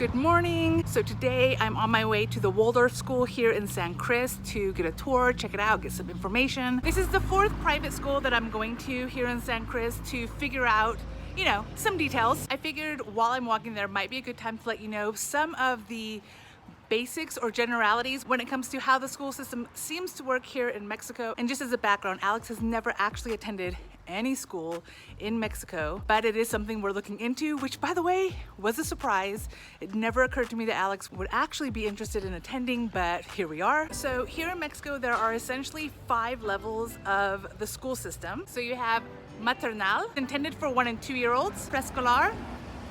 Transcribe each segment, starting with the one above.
Good morning. So today I'm on my way to the Waldorf school here in San Cris to get a tour, check it out, get some information. This is the 4th private school that I'm going to here in San Cris to figure out, you know, some details. I figured while I'm walking there might be a good time to let you know some of the basics or generalities when it comes to how the school system seems to work here in Mexico. And just as a background, Alex has never actually attended any school in Mexico, but it is something we're looking into, which by the way, was a surprise. It never occurred to me that Alex would actually be interested in attending, but here we are. So here in Mexico, there are essentially 5 levels of the school system. So you have maternal, intended for 1 and 2-year-olds, preescolar,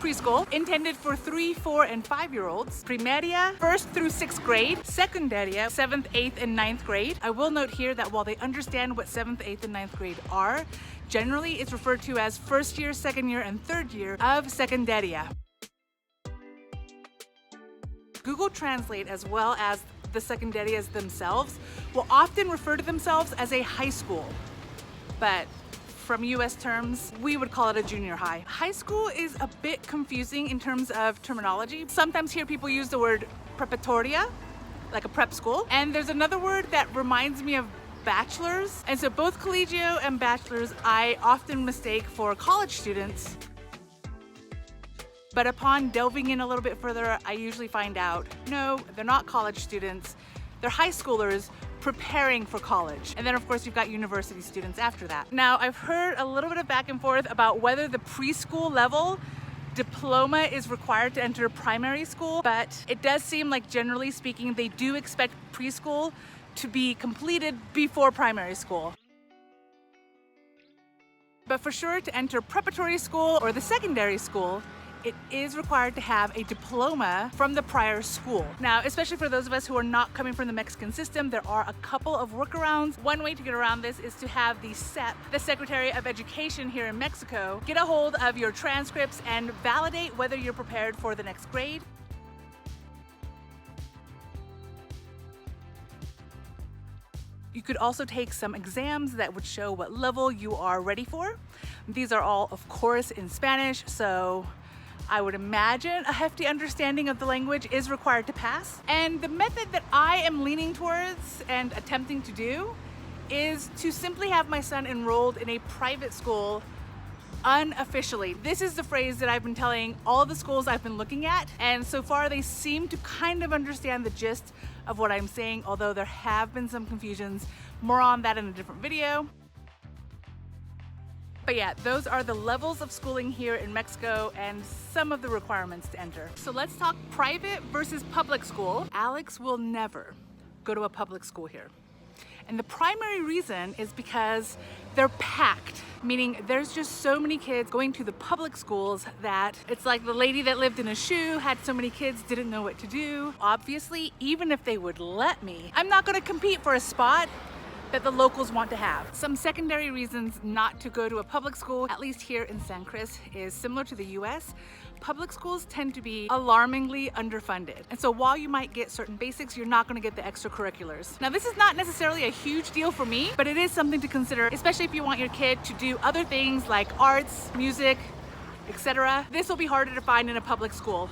preschool, intended for 3, 4, and 5-year-olds, primaria, 1st through 6th grade, secundaria, 7th, 8th, and 9th grade. I will note here that while they understand what 7th, 8th, and 9th grade are, generally it's referred to as 1st year, 2nd year, and 3rd year of secundaria. Google Translate, as well as the secundarias themselves, will often refer to themselves as a high school, but from US terms, we would call it a junior high. High school is a bit confusing in terms of terminology. Sometimes hear people use the word preparatoria, like a prep school. And there's another word that reminds me of bachelor's. And so both Colegio and bachelor's, I often mistake for college students. But upon delving in a little bit further, I usually find out, no, they're not college students. They're high schoolers preparing for college. And then of course you've got university students after that. Now I've heard a little bit of back and forth about whether the preschool level diploma is required to enter primary school, but it does seem like generally speaking, they do expect preschool to be completed before primary school. But for sure to enter preparatory school or the secondary school, it is required to have a diploma from the prior school. Now, especially for those of us who are not coming from the Mexican system, there are a couple of workarounds. One way to get around this is to have the SEP, the Secretary of Education here in Mexico, get a hold of your transcripts and validate whether you're prepared for the next grade. You could also take some exams that would show what level you are ready for. These are all, of course, in Spanish, so I would imagine a hefty understanding of the language is required to pass. And the method that I am leaning towards and attempting to do is to simply have my son enrolled in a private school unofficially. This is the phrase that I've been telling all the schools I've been looking at, and so far they seem to kind of understand the gist of what I'm saying, although there have been some confusions. More on that in a different video. But yeah, those are the levels of schooling here in Mexico and some of the requirements to enter. So let's talk private versus public school. Alex will never go to a public school here. And the primary reason is because they're packed, meaning there's just so many kids going to the public schools that it's like the lady that lived in a shoe, had so many kids, didn't know what to do. Obviously, even if they would let me, I'm not gonna compete for a spot that the locals want to have. Some secondary reasons not to go to a public school, at least here in San Cris, is similar to the US. Public schools tend to be alarmingly underfunded. And so while you might get certain basics, you're not gonna get the extracurriculars. Now this is not necessarily a huge deal for me, but it is something to consider, especially if you want your kid to do other things like arts, music, etc. This will be harder to find in a public school.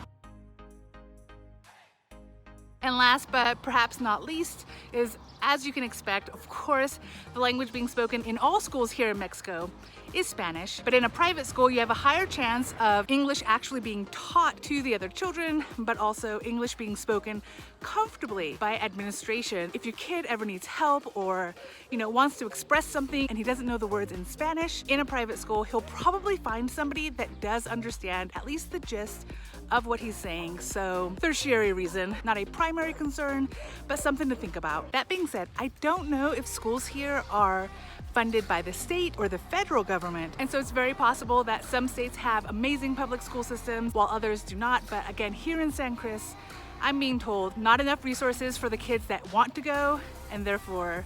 And last but perhaps not least is, as you can expect, of course, the language being spoken in all schools here in Mexico is Spanish, but in a private school you have a higher chance of English actually being taught to the other children, but also English being spoken comfortably by administration. If your kid ever needs help or, you know, wants to express something and he doesn't know the words in Spanish, in a private school, he'll probably find somebody that does understand at least the gist of what he's saying. So tertiary reason, not a primary concern, but something to think about. That being said, I don't know if schools here are funded by the state or the federal government. And so it's very possible that some states have amazing public school systems while others do not. But again, here in San Cris, I'm being told not enough resources for the kids that want to go, and therefore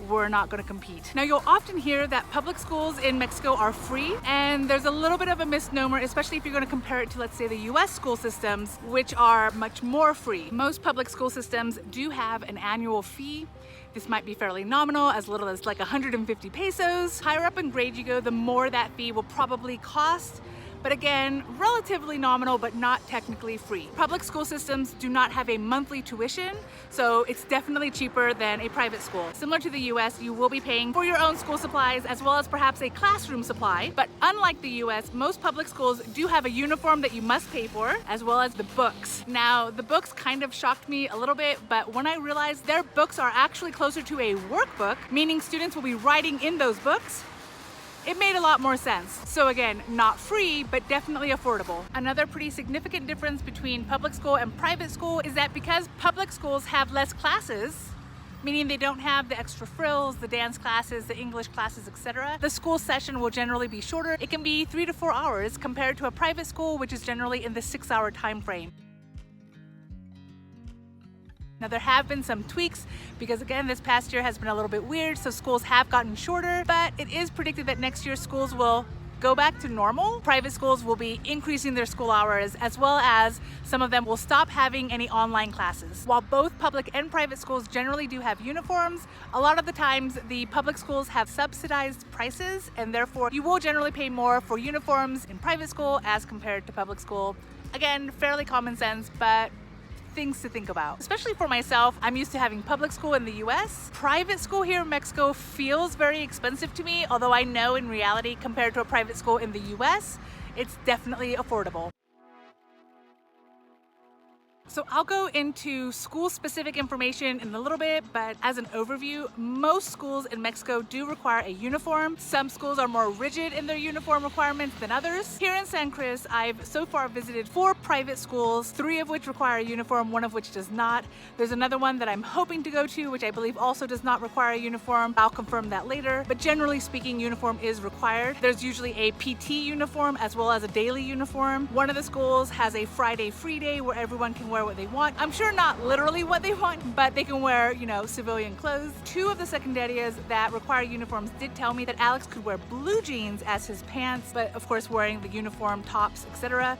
we're not going to compete. Now you'll often hear that public schools in Mexico are free, and there's a little bit of a misnomer, especially if you're going to compare it to, let's say, the US school systems, which are much more free. Most public school systems do have an annual fee. This might be fairly nominal, as little as like 150 pesos. Higher up in grade you go, the more that fee will probably cost. but again, relatively nominal but not technically free. Public school systems do not have a monthly tuition, so it's definitely cheaper than a private school. Similar to the US, you will be paying for your own school supplies as well as perhaps a classroom supply, but unlike the US, most public schools do have a uniform that you must pay for, as well as the books. Now, the books kind of shocked me a little bit, but when I realized their books are actually closer to a workbook, meaning students will be writing in those books, it made a lot more sense. So again, not free, but definitely affordable. Another pretty significant difference between public school and private school is that because public schools have less classes, meaning they don't have the extra frills, the dance classes, the English classes, etc., the school session will generally be shorter. It can be 3 to 4 hours compared to a private school, which is generally in the 6-hour time frame. Now there have been some tweaks because again, this past year has been a little bit weird, so schools have gotten shorter, but it is predicted that next year schools will go back to normal. Private schools will be increasing their school hours, as well as some of them will stop having any online classes. While both public and private schools generally do have uniforms, a lot of the times the public schools have subsidized prices, and therefore you will generally pay more for uniforms in private school as compared to public school. Again, fairly common sense, but things to think about. Especially for myself, I'm used to having public school in the US. Private school here in Mexico feels very expensive to me, although I know in reality, compared to a private school in the US, it's definitely affordable. So I'll go into school-specific information in a little bit, but as an overview, most schools in Mexico do require a uniform. Some schools are more rigid in their uniform requirements than others. Here in San Cris, I've so far visited 4 private schools, 3 of which require a uniform, 1 of which does not. There's another one that I'm hoping to go to, which I believe also does not require a uniform. I'll confirm that later, but generally speaking, uniform is required. There's usually a PT uniform as well as a daily uniform. One of the schools has a Friday free day where everyone can wear what they want. I'm sure not literally what they want, but they can wear, civilian clothes. 2 of the secundarias that require uniforms did tell me that Alex could wear blue jeans as his pants, but of course wearing the uniform tops, etc.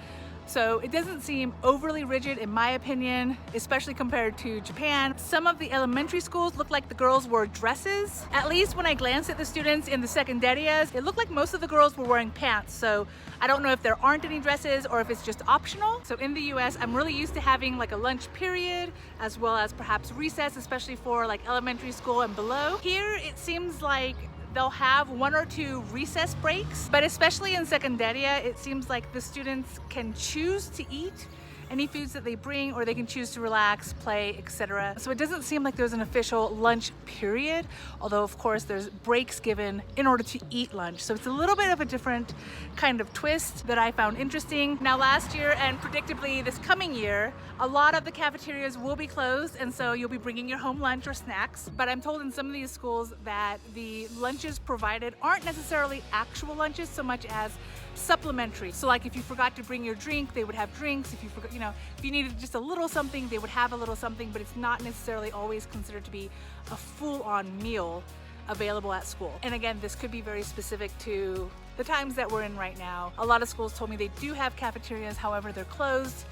So it doesn't seem overly rigid in my opinion, especially compared to Japan. Some of the elementary schools look like the girls wore dresses. At least when I glanced at the students in the secundarias, it looked like most of the girls were wearing pants. So I don't know if there aren't any dresses or if it's just optional. So in the US, I'm really used to having like a lunch period as well as perhaps recess, especially for like elementary school and below. Here, it seems like they'll have 1 or 2 recess breaks, but especially in secundaria, it seems like the students can choose to eat any foods that they bring, or they can choose to relax, play, etc. So it doesn't seem like there's an official lunch period, although of course there's breaks given in order to eat lunch. So it's a little bit of a different kind of twist that I found interesting. Now last year, and predictably this coming year, a lot of the cafeterias will be closed, and so you'll be bringing your home lunch or snacks. But I'm told in some of these schools that the lunches provided aren't necessarily actual lunches so much as supplementary. So like if you forgot to bring your drink, they would have drinks. If you forgot, if you needed just a little something, they would have a little something, but it's not necessarily always considered to be a full-on meal available at school. And again, this could be very specific to the times that we're in right now. A lot of schools told me they do have cafeterias, however, they're closed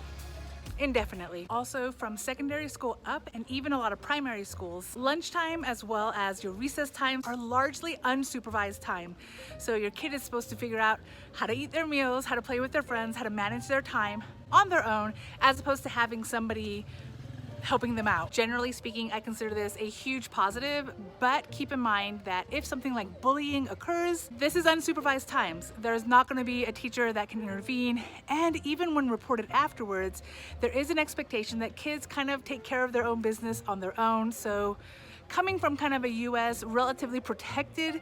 indefinitely. Also, from secondary school up, and even a lot of primary schools, lunchtime as well as your recess time are largely unsupervised time. So your kid is supposed to figure out how to eat their meals, how to play with their friends, how to manage their time on their own, as opposed to having somebody helping them out. Generally speaking, I consider this a huge positive, but keep in mind that if something like bullying occurs, this is unsupervised times. There's not going to be a teacher that can intervene, and even when reported afterwards, there is an expectation that kids kind of take care of their own business on their own. So coming from kind of a US relatively protected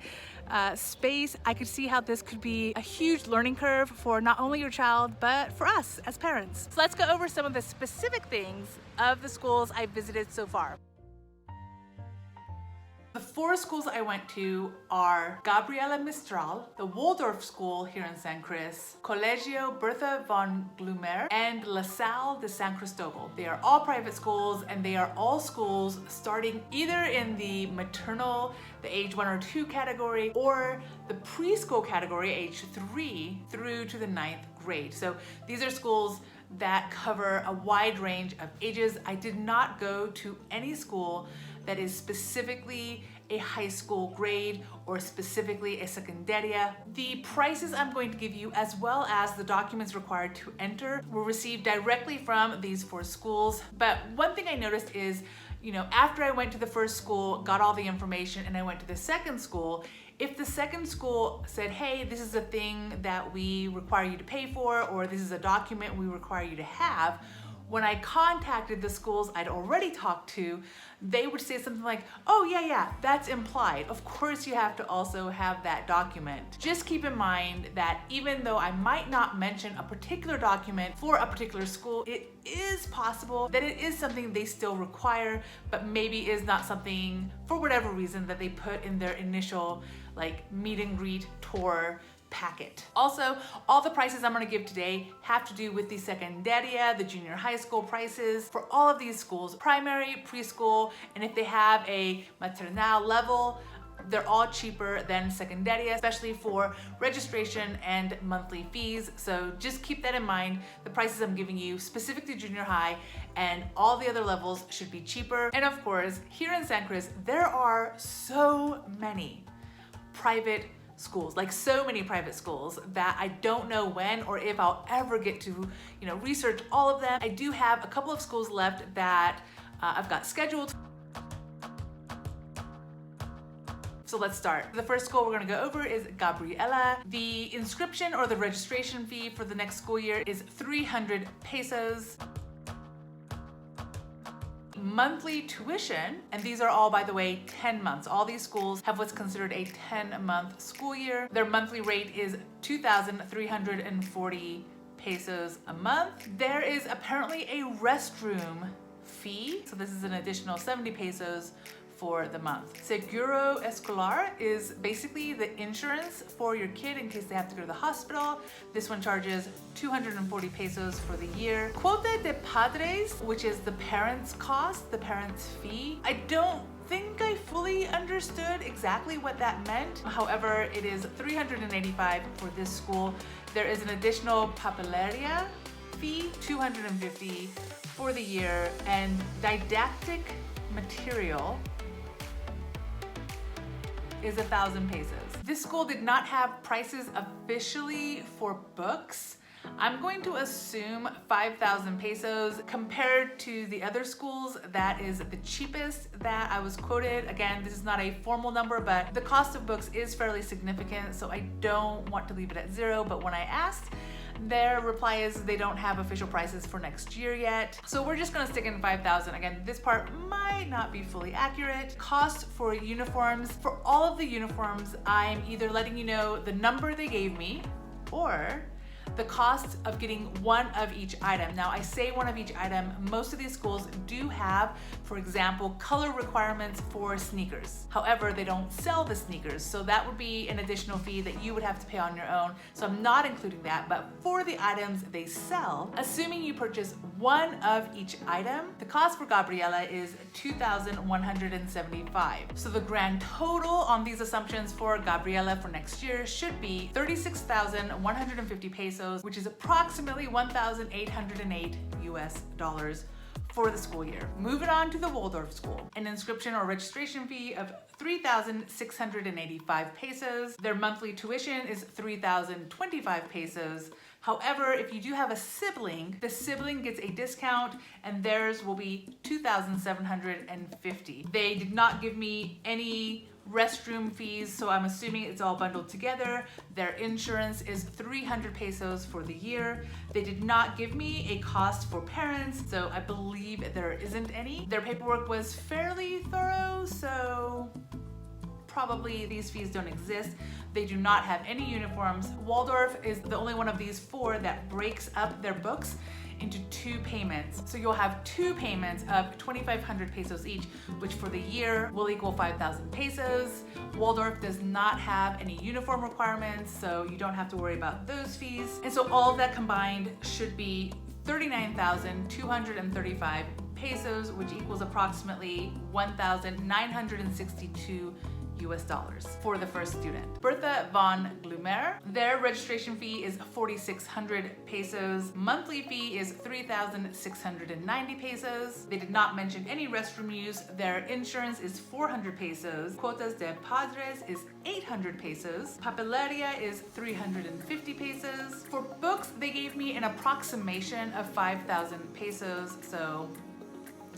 space, I could see how this could be a huge learning curve for not only your child, but for us as parents. So let's go over some of the specific things of the schools I've visited so far. The 4 schools I went to are Gabriela Mistral, the Waldorf School here in San Cris, Colegio Bertha von Glumer, and La Salle de San Cristobal. They are all private schools, and they are all schools starting either in the maternal, the age 1 or 2 category, or the preschool category, age 3 through to the 9th grade. So these are schools that cover a wide range of ages. I did not go to any school that is specifically a high school grade or specifically a secundaria. The prices I'm going to give you, as well as the documents required to enter, were received directly from these 4 schools. But one thing I noticed is, after I went to the first school, got all the information, and I went to the second school, if the second school said, hey, this is a thing that we require you to pay for, or this is a document we require you to have, when I contacted the schools I'd already talked to, they would say something like, oh yeah, that's implied. Of course you have to also have that document. Just keep in mind that even though I might not mention a particular document for a particular school, it is possible that it is something they still require, but maybe is not something, for whatever reason, that they put in their initial meet and greet tour packet. Also, all the prices I'm going to give today have to do with the secundaria, the junior high school prices for all of these schools, primary, preschool, and if they have a maternal level, they're all cheaper than secundaria, especially for registration and monthly fees. So just keep that in mind. The prices I'm giving you specific to junior high and all the other levels should be cheaper. And of course, here in San Cris, there are so many private schools, so many private schools, that I don't know when or if I'll ever get to, research all of them. I do have a couple of schools left that I've got scheduled. So let's start. The first school we're gonna go over is Gabriela. The inscription or the registration fee for the next school year is 300 pesos. Monthly tuition, and these are all, by the way, 10 months. All these schools have what's considered a 10-month school year. Their monthly rate is 2,340 pesos a month. There is apparently a restroom fee, so this is an additional 70 pesos for the month. Seguro Escolar is basically the insurance for your kid in case they have to go to the hospital. This one charges 240 pesos for the year. Cuota de Padres, which is the parents' cost, the parents' fee. I don't think I fully understood exactly what that meant. However, it is 385 for this school. There is an additional papeleria fee, 250 for the year, and didactic material is 1,000 pesos. This school did not have prices officially for books. I'm going to assume 5,000 pesos. Compared to the other schools, that is the cheapest that I was quoted. Again, this is not a formal number, but the cost of books is fairly significant, so I don't want to leave it at 0. But when I asked, their reply is they don't have official prices for next year yet. So we're just gonna stick in 5,000. Again, this part might not be fully accurate. Cost for uniforms. For all of the uniforms, I'm either letting you know the number they gave me or the cost of getting one of each item. Now, I say one of each item. Most of these schools do have, for example, color requirements for sneakers. However, they don't sell the sneakers, so that would be an additional fee that you would have to pay on your own. So I'm not including that, but for the items they sell, assuming you purchase one of each item, the cost for Gabriela is 2,175. So the grand total on these assumptions for Gabriela for next year should be 36,150 pesos, which is approximately 1,808 US dollars for the school year. Moving on to the Waldorf school, an inscription or registration fee of 3,685 pesos. Their monthly tuition is 3,025 pesos. However, if you do have a sibling, the sibling gets a discount and theirs will be 2,750. They did not give me any restroom fees, so I'm assuming it's all bundled together. Their insurance is 300 pesos for the year. They did not give me a cost for parents, so I believe there isn't any. Their paperwork was fairly thorough, so probably these fees don't exist. They do not have any uniforms. Waldorf is the only one of these 4 that breaks up their books into 2 payments. So you'll have 2 payments of 2,500 pesos each, which for the year will equal 5,000 pesos. Waldorf does not have any uniform requirements, so you don't have to worry about those fees. And so all of that combined should be 39,235 pesos, which equals approximately 1,962 US dollars for the first student. Bertha von Glumer, their registration fee is 4,600 pesos. Monthly fee is 3,690 pesos. They did not mention any restroom use. Their insurance is 400 pesos. Cuotas de padres is 800 pesos. Papeleria is 350 pesos. For books, they gave me an approximation of 5,000 pesos. So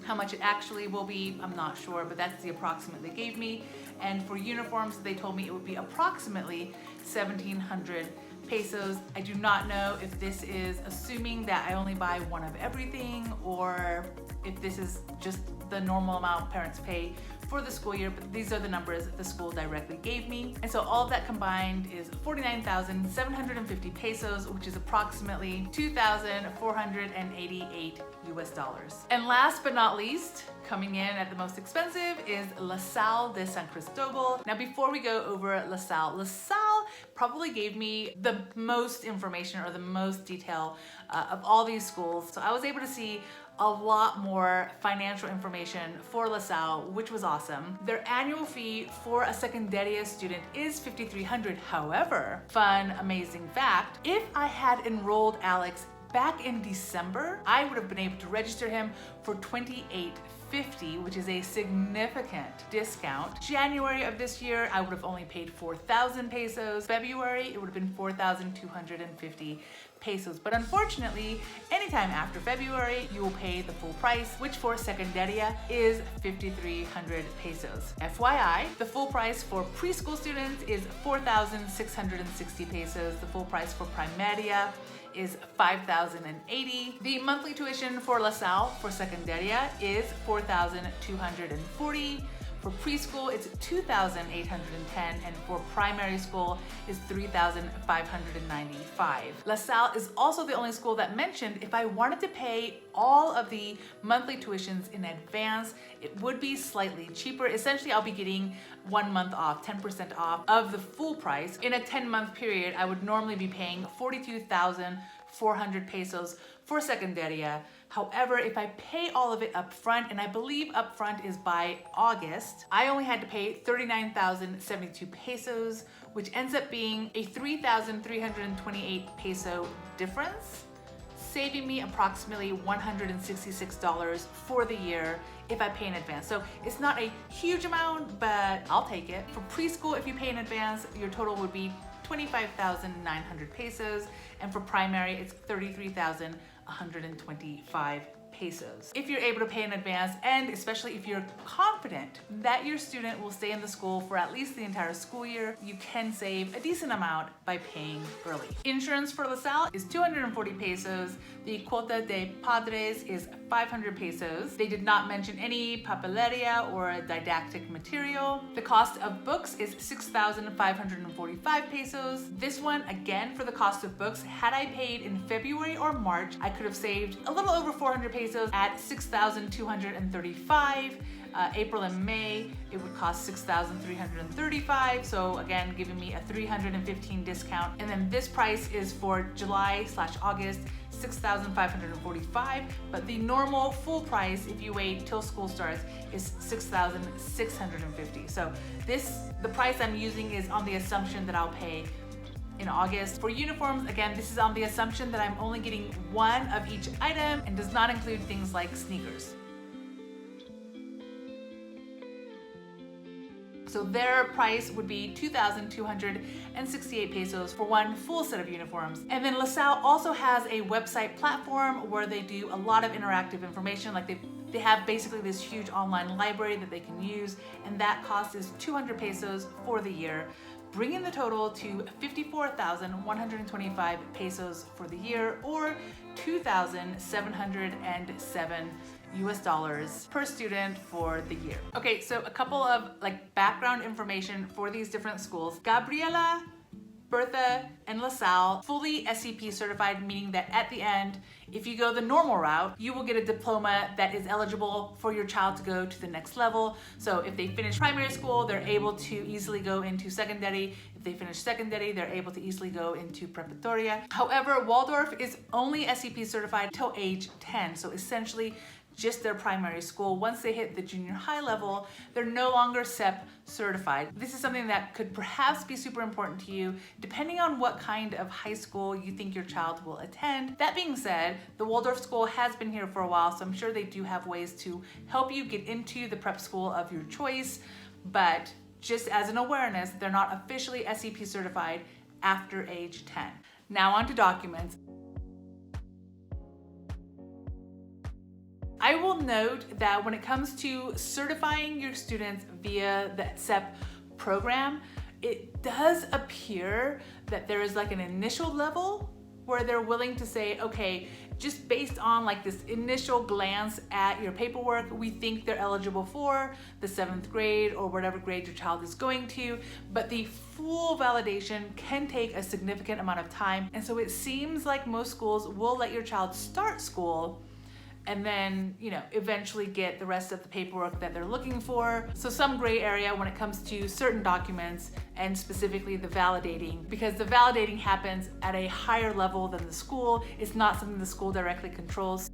how much it actually will be, I'm not sure, but that's the approximate they gave me. And for uniforms, they told me it would be approximately 1,700 pesos. I do not know if this is assuming that I only buy one of everything or if this is just the normal amount parents pay for the school year, but these are the numbers that the school directly gave me. And so all of that combined is 49,750 pesos, which is approximately 2,488 US dollars. And last but not least, coming in at the most expensive is La Salle de San Cristobal. Now, before we go over La Salle probably gave me the most information or the most detail of all these schools. So I was able to see a lot more financial information for La Salle, which was awesome. Their annual fee for a secundaria student is 5,300. However, fun, amazing fact, if I had enrolled Alex back in December, I would have been able to register him for 2,850, which is a significant discount. January of this year, I would have only paid 4,000 pesos. February, it would have been 4,250 pesos. But unfortunately, anytime after February, you will pay the full price, which for secundaria is 5,300 pesos. FYI, the full price for preschool students is 4,660 pesos. The full price for primaria is 5,080. The monthly tuition for La Salle for secundaria is 4,240. For preschool, it's 2,810, and for primary school is 3,595. La Salle is also the only school that mentioned if I wanted to pay all of the monthly tuitions in advance, it would be slightly cheaper. Essentially, I'll be getting 1 month off, 10% off of the full price. In a 10-month period, I would normally be paying 42,400 pesos for secundaria. However, if I pay all of it up front, and I believe up front is by August, I only had to pay 39,072 pesos, which ends up being a 3,328 peso difference, saving me approximately $166 for the year if I pay in advance. So it's not a huge amount, but I'll take it. For preschool, if you pay in advance, your total would be 25,900 pesos, and for primary, it's 33,125 pesos. If you're able to pay in advance, and especially if you're confident that your student will stay in the school for at least the entire school year, you can save a decent amount by paying early. Insurance for La Salle is 240 pesos. The cuota de padres is 500 pesos. They did not mention any papeleria or didactic material. The cost of books is 6,545 pesos. This one, again, for the cost of books, had I paid in February or March, I could have saved a little over 400 pesos at 6,235. April and May, it would cost 6,335. So again, giving me a 315 discount. And then this price is for July/August, 6,545. But the normal full price, if you wait till school starts, is 6,650. So the price I'm using is on the assumption that I'll pay in August. For uniforms, again, this is on the assumption that I'm only getting one of each item and does not include things like sneakers. So their price would be 2,268 pesos for one full set of uniforms. And then La Salle also has a website platform where they do a lot of interactive information. Like they have basically this huge online library that they can use, and that cost is 200 pesos for the year, bringing the total to 54,125 pesos for the year, or 2,707 US dollars per student for the year. Okay, so a couple of background information for these different schools. Gabriela, Bertha, and La Salle, fully SCP certified, meaning that at the end, If you go the normal route, you will get a diploma that is eligible for your child to go to the next level. So if they finish primary school, they're able to easily go into secondary. If they finish secondary, they're able to easily go into preparatoria. However, Waldorf is only SCP certified till age 10. So essentially, just their primary school. Once they hit the junior high level, they're no longer CEP certified. This is something that could perhaps be super important to you, depending on what kind of high school you think your child will attend. That being said, the Waldorf school has been here for a while, so I'm sure they do have ways to help you get into the prep school of your choice, but just as an awareness, they're not officially SCP certified after age 10. Now on to documents. I will note that when it comes to certifying your students via the CEP program, it does appear that there is like an initial level where they're willing to say, okay, just based on like this initial glance at your paperwork, we think they're eligible for the 7th grade or whatever grade your child is going to, but the full validation can take a significant amount of time. And so it seems like most schools will let your child start school and then, eventually get the rest of the paperwork that they're looking for. So some gray area when it comes to certain documents and specifically the validating, because the validating happens at a higher level than the school. It's not something the school directly controls.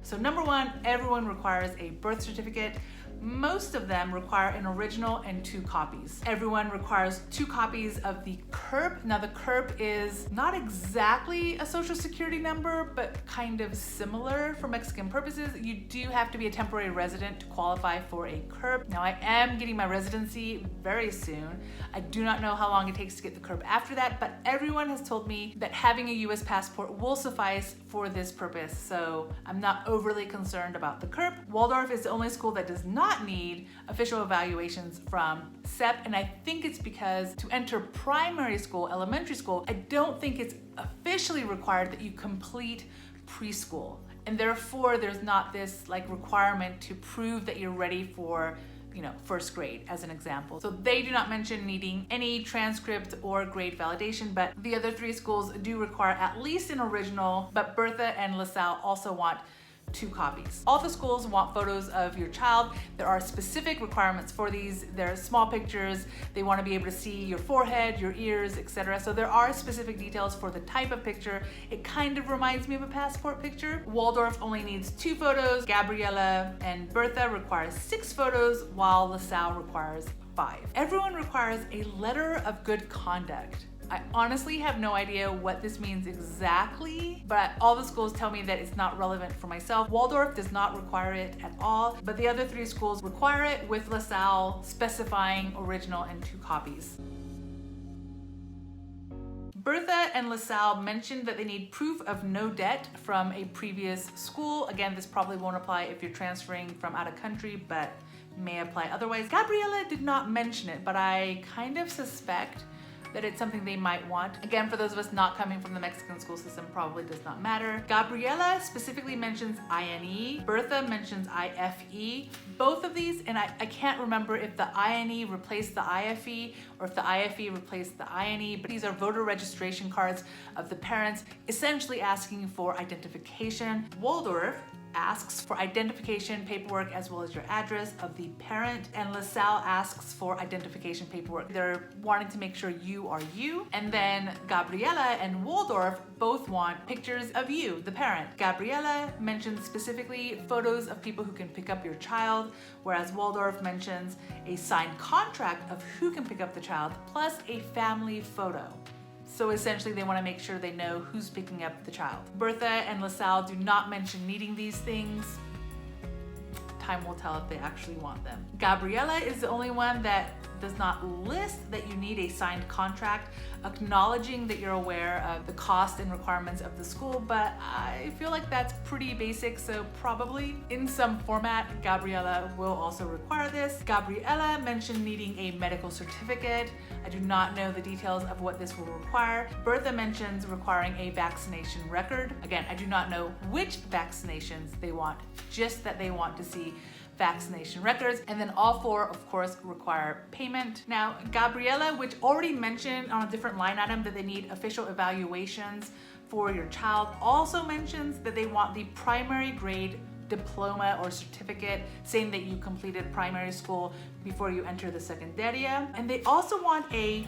So number one, everyone requires a birth certificate. Most of them require an original and 2 copies. Everyone requires 2 copies of the CURP. Now the CURP is not exactly a social security number, but kind of similar for Mexican purposes. You do have to be a temporary resident to qualify for a CURP. Now I am getting my residency very soon. I do not know how long it takes to get the CURP after that, but everyone has told me that having a US passport will suffice for this purpose. So I'm not overly concerned about the CURP. Waldorf is the only school that does not need official evaluations from CEP, and I think it's because to enter primary school, elementary school, I don't think it's officially required that you complete preschool, and therefore there's not this like requirement to prove that you're ready for first grade as an example. So they do not mention needing any transcript or grade validation, but the other 3 schools do require at least an original, but Bertha and LaSalle also want 2 copies. All the schools want photos of your child. There are specific requirements for these. There are small pictures. They want to be able to see your forehead, your ears, etc. So there are specific details for the type of picture. It kind of reminds me of a passport picture. Waldorf only needs 2 photos. Gabriela and Bertha require 6 photos, while LaSalle requires 5. Everyone requires a letter of good conduct. I honestly have no idea what this means exactly, but all the schools tell me that it's not relevant for myself. Waldorf does not require it at all, but the other 3 schools require it, with LaSalle specifying original and 2 copies. Bertha and LaSalle mentioned that they need proof of no debt from a previous school. Again, this probably won't apply if you're transferring from out of country, but may apply otherwise. Gabriela did not mention it, but I kind of suspect that it's something they might want. Again, for those of us not coming from the Mexican school system, probably does not matter. Gabriela specifically mentions INE. Bertha mentions IFE. Both of these, and I can't remember if the INE replaced the IFE or if the IFE replaced the INE, but these are voter registration cards of the parents, essentially asking for identification. Waldorf asks for identification paperwork as well as your address of the parent, and LaSalle asks for identification paperwork. They're wanting to make sure you are you. And then Gabriela and Waldorf both want pictures of you, the parent. Gabriela mentions specifically photos of people who can pick up your child, whereas Waldorf mentions a signed contract of who can pick up the child, plus a family photo. So essentially they want to make sure they know who's picking up the child. Bertha and LaSalle do not mention needing these things. Time will tell if they actually want them. Gabriela is the only one that does not list that you need a signed contract acknowledging that you're aware of the cost and requirements of the school, but I feel like that's pretty basic, so probably in some format, Gabriela will also require this. Gabriela mentioned needing a medical certificate. I do not know the details of what this will require. Bertha mentions requiring a vaccination record. Again, I do not know which vaccinations they want, just that they want to see vaccination records. And then all 4, of course, require payment. Now, Gabriela, which already mentioned on a different line item that they need official evaluations for your child also mentions that they want the primary grade diploma or certificate saying that you completed primary school before you enter the secundaria. And they also want a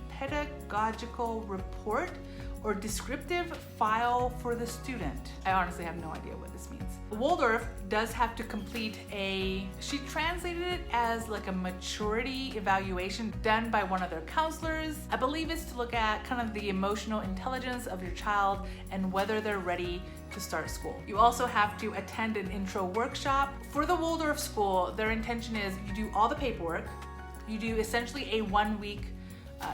pedagogical report or descriptive file for the student. I honestly have no idea what this means. Waldorf does have to complete she translated it as like a maturity evaluation done by one of their counselors. I believe it's to look at kind of the emotional intelligence of your child and whether they're ready to start school. You also have to attend an intro workshop. For the Waldorf school, their intention is you do all the paperwork, you do essentially a 1 week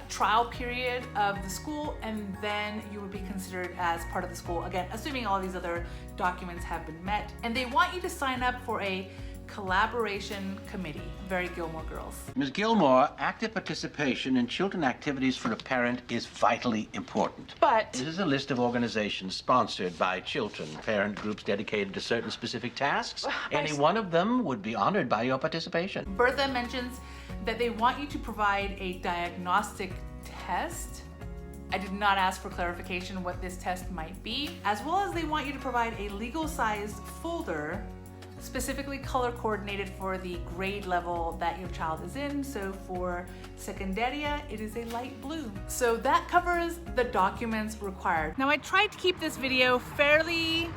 trial period of the school, and then you would be considered as part of the school, again assuming all these other documents have been met. And they want you to sign up for a collaboration committee. Very Gilmore Girls. Ms. Gilmore, active participation in children activities for a parent is vitally important. But this is a list of organizations sponsored by children, parent groups dedicated to certain specific tasks. Any one of them would be honored by your participation. Bertha mentions that they want you to provide a diagnostic test. I did not ask for clarification what this test might be, as well as they want you to provide a legal-sized folder specifically color coordinated for the grade level that your child is in. So for secundaria, it is a light blue. So that covers the documents required. Now I tried to keep this video fairly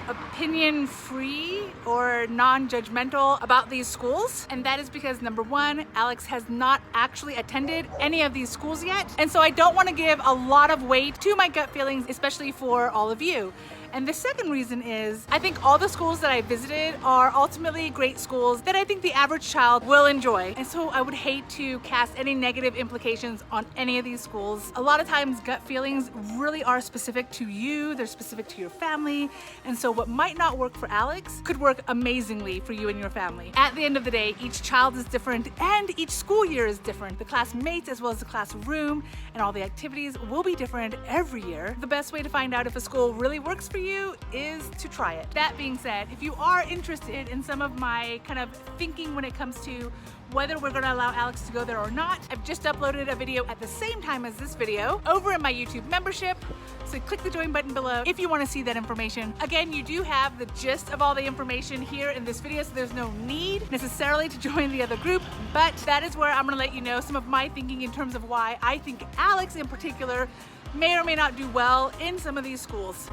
opinion-free or non-judgmental about these schools, and that is because number one, Alex has not actually attended any of these schools yet, and so I don't want to give a lot of weight to my gut feelings, especially for all of you. And the second reason is I think all the schools that I visited are ultimately great schools that I think the average child will enjoy. And so I would hate to cast any negative implications on any of these schools. A lot of times gut feelings really are specific to you, they're specific to your family. And so what might not work for Alex could work amazingly for you and your family. At the end of the day, each child is different and each school year is different. The classmates as well as the classroom and all the activities will be different every year. The best way to find out if a school really works for you is to try it. That being said, if you are interested in some of my kind of thinking when it comes to whether we're going to allow Alex to go there or not, I've just uploaded a video at the same time as this video over in my YouTube membership. So click the join button below if you want to see that information. Again, you do have the gist of all the information here in this video, so there's no need necessarily to join the other group, but that is where I'm going to let you know some of my thinking in terms of why I think Alex in particular may or may not do well in some of these schools.